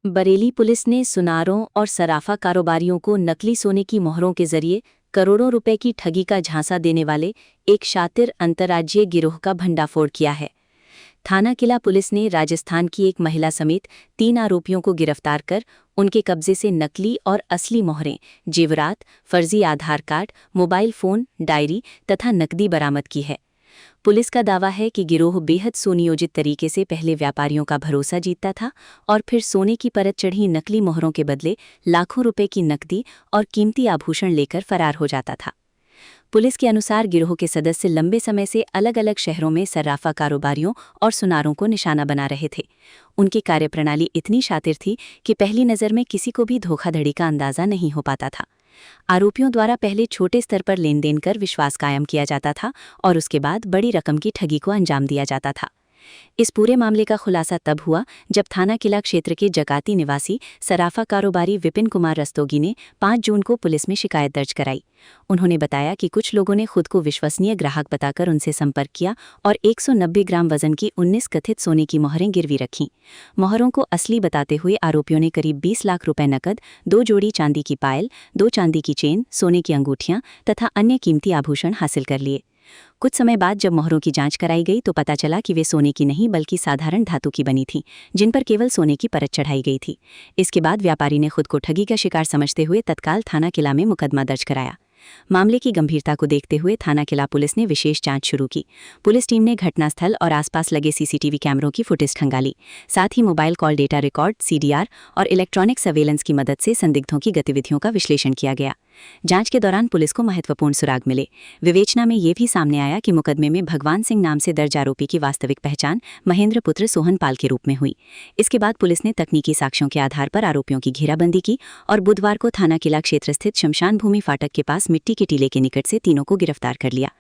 Bareilly police ने सुनारों और सराफा कारोबारियों को नकली सोने की मोहरों के जरिए करोड़ों रुपए की ठगी का झांसा देने वाले एक शातिर अंतर्राज्यीय गिरोह का भंडाफोड़ किया है। थाना किला पुलिस ने राजस्थान की एक महिला समेत 3 आरोपियों को गिरफ्तार कर उनके कब्जे से नकली और असली मोहरें, जेवरात, फर्जी आधार कार्ड, मोबाइल फोन, डायरी तथा नकदी बरामद की है। पुलिस का दावा है कि गिरोह बेहद सुनियोजित तरीके से पहले व्यापारियों का भरोसा जीतता था और फिर सोने की परत चढ़ी नकली मोहरों के बदले लाखों रुपए की नकदी और कीमती आभूषण लेकर फरार हो जाता था। पुलिस के अनुसार गिरोह के सदस्य लंबे समय से अलग अलग शहरों में सर्राफा कारोबारियों और सुनारों को निशाना बना रहे थे। उनकी कार्यप्रणाली इतनी शातिर थी कि पहली नज़र में किसी को भी धोखाधड़ी का अंदाजा नहीं हो पाता था। आरोपियों द्वारा पहले छोटे स्तर पर लेन देन कर विश्वास कायम किया जाता था और उसके बाद बड़ी रकम की ठगी को अंजाम दिया जाता था। इस पूरे मामले का खुलासा तब हुआ जब थाना किला क्षेत्र के जकाती निवासी सराफा कारोबारी विपिन कुमार रस्तोगी ने 5 जून को पुलिस में शिकायत दर्ज कराई। उन्होंने बताया कि कुछ लोगों ने खुद को विश्वसनीय ग्राहक बताकर उनसे संपर्क किया और 190 ग्राम वजन की 19 कथित सोने की मोहरें गिरवी रखीं। मोहरों को असली बताते हुए आरोपियों ने करीब 20 लाख रुपए नकद, 2 जोड़ी चांदी की पायल, 2 चांदी की चेन, सोने की अंगूठियां तथा अन्य कीमती आभूषण हासिल कर लिए। कुछ समय बाद जब मोहरों की जांच कराई गई तो पता चला कि वे सोने की नहीं बल्कि साधारण धातु की बनी थीं, जिन पर केवल सोने की परत चढ़ाई गई थी। इसके बाद व्यापारी ने खुद को ठगी का शिकार समझते हुए तत्काल थाना किला में मुकदमा दर्ज कराया। मामले की गंभीरता को देखते हुए थाना किला पुलिस ने विशेष जांच शुरू की। पुलिस टीम ने घटनास्थल और आसपास लगे सीसीटीवी कैमरों की फुटेज खंगाली। साथ ही mobile call data record, CDR और इलेक्ट्रॉनिक सर्वेलेंस की मदद से संदिग्धों की गतिविधियों का विश्लेषण किया गया। जांच के दौरान पुलिस को महत्वपूर्ण सुराग मिले। विवेचना में ये भी सामने आया कि मुकदमे में भगवान सिंह नाम से दर्ज आरोपी की वास्तविक पहचान महेंद्र पुत्र सोहन पाल के रूप में हुई। इसके बाद पुलिस ने तकनीकी साक्ष्यों के आधार पर आरोपियों की घेराबंदी की और बुधवार को थाना किला क्षेत्र स्थित शमशान भूमि फाटक के पास मिट्टी के टीले के निकट से तीनों को गिरफ्तार कर लिया।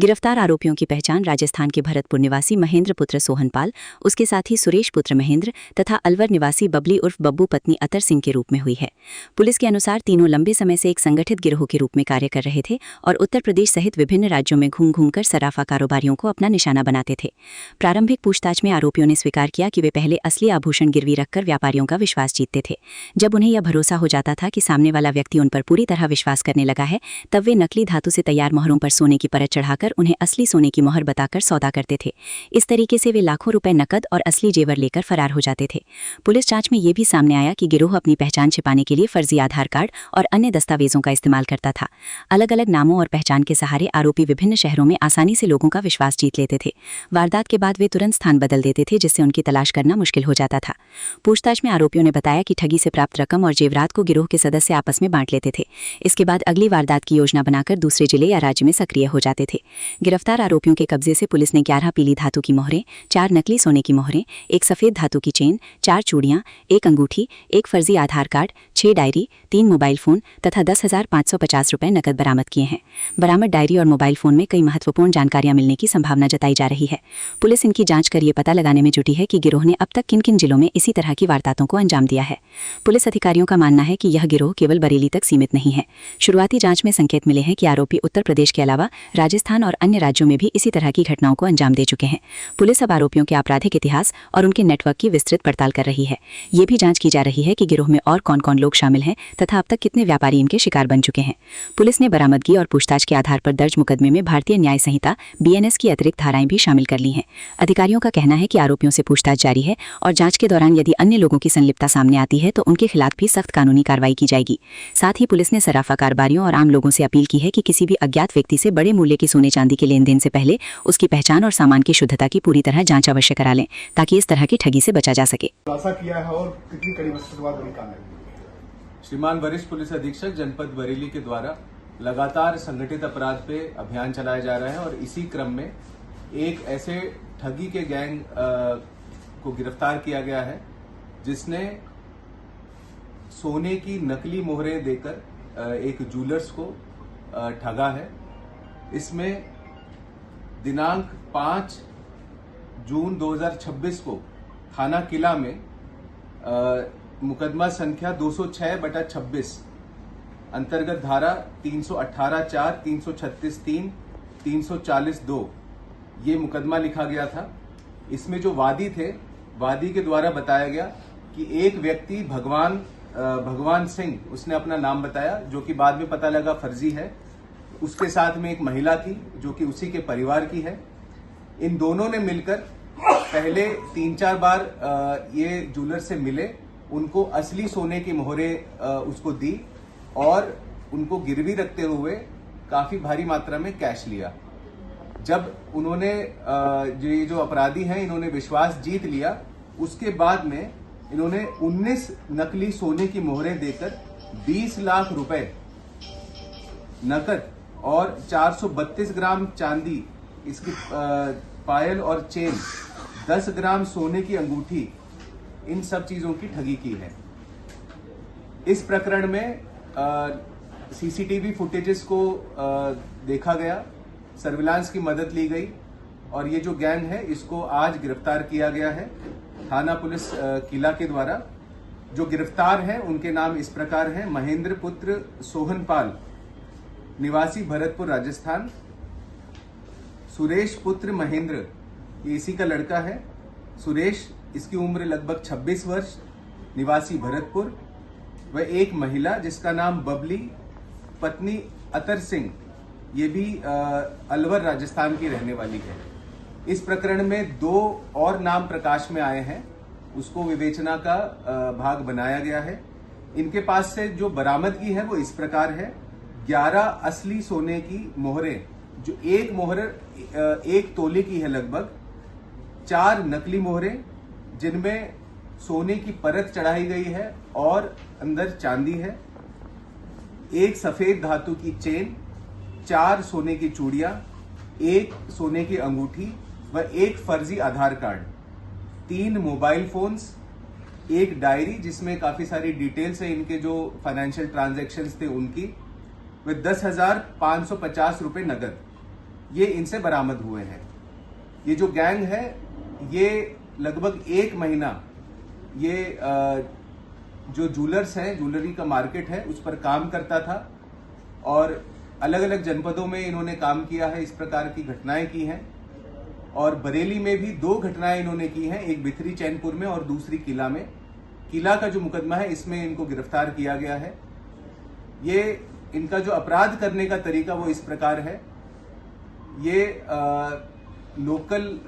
गिरफ्तार आरोपियों की पहचान राजस्थान के भरतपुर निवासी महेंद्र पुत्र सोहनपाल, उसके साथी सुरेश पुत्र महेंद्र तथा अलवर निवासी बबली उर्फ बब्बू पत्नी अतर सिंह के रूप में हुई है। पुलिस के अनुसार तीनों लंबे समय से एक संगठित गिरोह के रूप में कार्य कर रहे थे और उत्तर प्रदेश सहित विभिन्न राज्यों में घूम घूमकर सराफा कारोबारियों को अपना निशाना बनाते थे। प्रारंभिक पूछताछ में आरोपियों ने स्वीकार किया कि वे पहले असली आभूषण गिरवी रखकर व्यापारियों का विश्वास जीतते थे। जब उन्हें यह भरोसा हो जाता था कि सामने वाला व्यक्ति उन पर पूरी तरह विश्वास करने लगा है, तब वे नकली धातु से तैयार मोहरों पर सोने की परत चढ़ाकर उन्हें असली सोने की मोहर बताकर सौदा करते थे। इस तरीके से वे लाखों रुपए नकद और असली जेवर लेकर फरार हो जाते थे। पुलिस जांच में यह भी सामने आया कि गिरोह अपनी पहचान छिपाने के लिए फर्जी आधार कार्ड और अन्य दस्तावेजों का इस्तेमाल करता था। अलग अलग नामों और पहचान के सहारे आरोपी विभिन्न शहरों में आसानी से लोगों का विश्वास जीत लेते थे। वारदात के बाद वे तुरंत स्थान बदल देते थे, जिससे उनकी तलाश करना मुश्किल हो जाता था। पूछताछ में आरोपियों ने बताया कि ठगी से प्राप्त रकम और जेवरात को गिरोह के सदस्य आपस में बांट लेते थे। इसके बाद अगली वारदात की योजना बनाकर दूसरे जिले या राज्य में सक्रिय हो जाते थे। गिरफ्तार आरोपियों के कब्जे से पुलिस ने 11 पीली धातु की मोहरें, 4 नकली सोने की मोहरें, 1 सफेद धातु की चेन, 4 चूड़ियां, 1 अंगूठी, 1 फर्जी आधार कार्ड, 6 डायरी, 3 मोबाइल फोन तथा 10,550 रुपए नकद बरामद किए हैं। बरामद डायरी और मोबाइल फोन में कई महत्वपूर्ण जानकारियां मिलने की संभावना जताई जा रही है। पुलिस इनकी जांच कर ये पता लगाने में जुटी है कि गिरोह ने अब तक किन किन जिलों में इसी तरह की वारदातों को अंजाम दिया है। पुलिस अधिकारियों का मानना है कि यह गिरोह केवल बरेली तक सीमित नहीं है। शुरुआती जांच में संकेत मिले हैं कि आरोपी उत्तर प्रदेश के अलावा राजस्थान और अन्य राज्यों में भी इसी तरह की घटनाओं को अंजाम दे चुके हैं। पुलिस अब आरोपियों के आपराधिक इतिहास और उनके नेटवर्क की विस्तृत पड़ताल कर रही है। ये भी जांच की जा रही है कि गिरोह में और कौन कौन लोग शामिल हैं तथा अब तक कितने व्यापारी इनके शिकार बन चुके हैं। पुलिस ने बरामदगी और पूछताछ के आधार पर दर्ज मुकदमे में भारतीय न्याय संहिता BNS की अतिरिक्त धाराएं भी शामिल कर ली हैं। अधिकारियों का कहना है कि आरोपियों से पूछताछ जारी है और जांच के दौरान यदि अन्य लोगों की संलिप्तता सामने आती है तो उनके खिलाफ भी सख्त कानूनी कार्रवाई की जाएगी। साथ ही पुलिस ने सराफा कारोबारियों और आम लोगों से अपील की है कि किसी भी अज्ञात व्यक्ति से बड़े मूल्य की सोने चांदी के लेन देन से पहले उसकी पहचान और सामान की शुद्धता की पूरी तरह जांच अवश्य करा लें, ताकि इस तरह की ठगी से बचा जा सके। किया है और कितनी कड़ी मशक्कत के बाद बड़ी कामयाबी। श्रीमान वरिष्ठ पुलिस अधीक्षक जनपद बरेली के द्वारा लगातार संगठित अपराध पे अभियान चलाया जा रहा है और इसी क्रम में एक ऐसे ठगी के गैंग को गिरफ्तार किया गया है जिसने सोने की नकली मोहरें देकर एक ज्वेलर्स को ठगा है। इसमें दिनांक 5 जून 2026 को थाना किला में मुकदमा संख्या 206/26 अंतर्गत धारा 318(4), 336(3), 340(2) ये मुकदमा लिखा गया था। इसमें जो वादी थे, वादी के द्वारा बताया गया कि एक व्यक्ति भगवान सिंह, उसने अपना नाम बताया, जो कि बाद में पता लगा फर्जी है। उसके साथ में एक महिला थी जो कि उसी के परिवार की है। इन दोनों ने मिलकर पहले 3-4 बार ये ज्वेलर से मिले, उनको असली सोने की मोहरें उसको दी और उनको गिरवी रखते हुए काफी भारी मात्रा में कैश लिया। जब उन्होंने ये जो अपराधी हैं, इन्होंने विश्वास जीत लिया, उसके बाद में इन्होंने 19 नकली सोने की मोहरें देकर 20 लाख रुपए नकद और 432 ग्राम चांदी, इसकी पायल और चेन, 10 ग्राम सोने की अंगूठी, इन सब चीजों की ठगी की है। इस प्रकरण में सीसीटीवी फुटेजेस को देखा गया, सर्विलांस की मदद ली गई और ये जो गैंग है इसको आज गिरफ्तार किया गया है थाना पुलिस किला के द्वारा। जो गिरफ्तार हैं उनके नाम इस प्रकार हैं: महेंद्र पुत्र सोहनपाल, निवासी भरतपुर राजस्थान; सुरेश पुत्र महेंद्र, ये इसी का लड़का है, सुरेश, इसकी उम्र लगभग 26 वर्ष, निवासी भरतपुर; वह एक महिला जिसका नाम बबली, पत्नी अतर सिंह, ये भी अलवर राजस्थान की रहने वाली है। इस प्रकरण में 2 और नाम प्रकाश में आए हैं, उसको विवेचना का भाग बनाया गया है। इनके पास से जो बरामदगी है वो इस प्रकार है: 11 असली सोने की मोहरें, जो एक मोहर 1 तोले की है लगभग, 4 नकली मोहरें जिनमें सोने की परत चढ़ाई गई है और अंदर चांदी है, 1 सफेद धातु की चेन, 4 सोने की चूड़ियां, 1 सोने की अंगूठी व 1 फर्जी आधार कार्ड, 3 मोबाइल फोन्स, 1 डायरी जिसमें काफी सारी डिटेल्स है इनके जो फाइनेंशियल ट्रांजैक्शंस थे उनकी, व 10,550 रुपए नगद, ये इनसे बरामद हुए हैं। ये जो गैंग है ये लगभग 1 महीना ये जो ज्वेलर्स है, ज्वेलरी का मार्केट है, उस पर काम करता था और अलग अलग जनपदों में इन्होंने काम किया है, इस प्रकार की घटनाएं की हैं। और बरेली में भी 2 घटनाएं इन्होंने की हैं, एक बिथरी चैनपुर में और दूसरी किला में। किला का जो मुकदमा है इसमें इनको गिरफ्तार किया गया है। ये इनका जो अपराध करने का तरीका वो इस प्रकार है: ये लोकल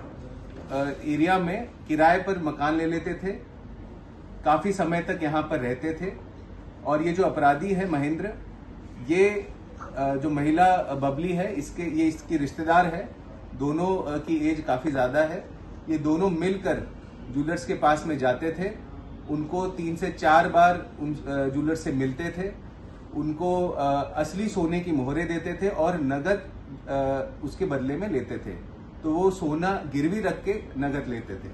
एरिया में किराए पर मकान ले लेते थे, काफी समय तक यहाँ पर रहते थे और ये जो अपराधी है महेंद्र, ये जो महिला बबली है ये इसकी रिश्तेदार है, दोनों की एज काफी ज्यादा है। ये दोनों मिलकर ज्वेलर्स के पास में जाते थे, उनको 3 से 4 बार उन ज्वेलर्स से मिलते थे, उनको असली सोने की मोहरें देते थे और नगद उसके बदले में लेते थे। तो वो सोना गिरवी रख के नगद लेते थे।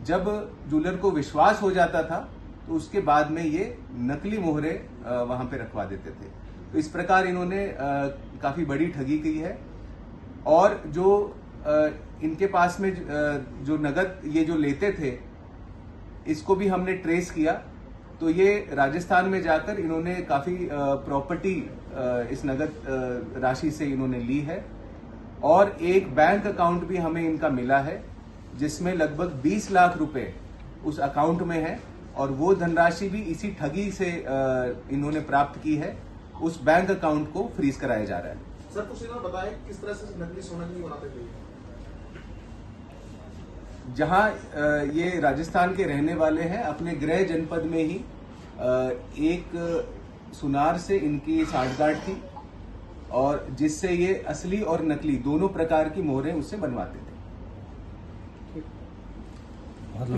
जब ज्वेलर को विश्वास हो जाता था तो उसके बाद में ये नकली मोहरें वहां पे रखवा देते थे। तो इस प्रकार इन्होंने काफी बड़ी ठगी की है। और जो इनके पास में जो नगद ये जो लेते थे, इसको भी हमने ट्रेस किया। तो ये राजस्थान में जाकर इन्होंने काफी प्रॉपर्टी इस नगद राशि से इन्होंने ली है और एक बैंक अकाउंट भी हमें इनका मिला है जिसमें लगभग 20 लाख रुपए उस अकाउंट में है और वो धनराशि भी इसी ठगी से इन्होंने प्राप्त की है। उस बैंक अकाउंट को फ्रीज कराया जा रहा है। सर कुछ इन्होंने बताया किस तरह से नकली सोना नहीं बनाते थे? जहां ये राजस्थान के रहने वाले हैं, अपने गृह जनपद में ही एक सुनार से इनकी साठगांठ थी और जिससे ये असली और नकली दोनों प्रकार की मोहरें उससे बनवाते थे।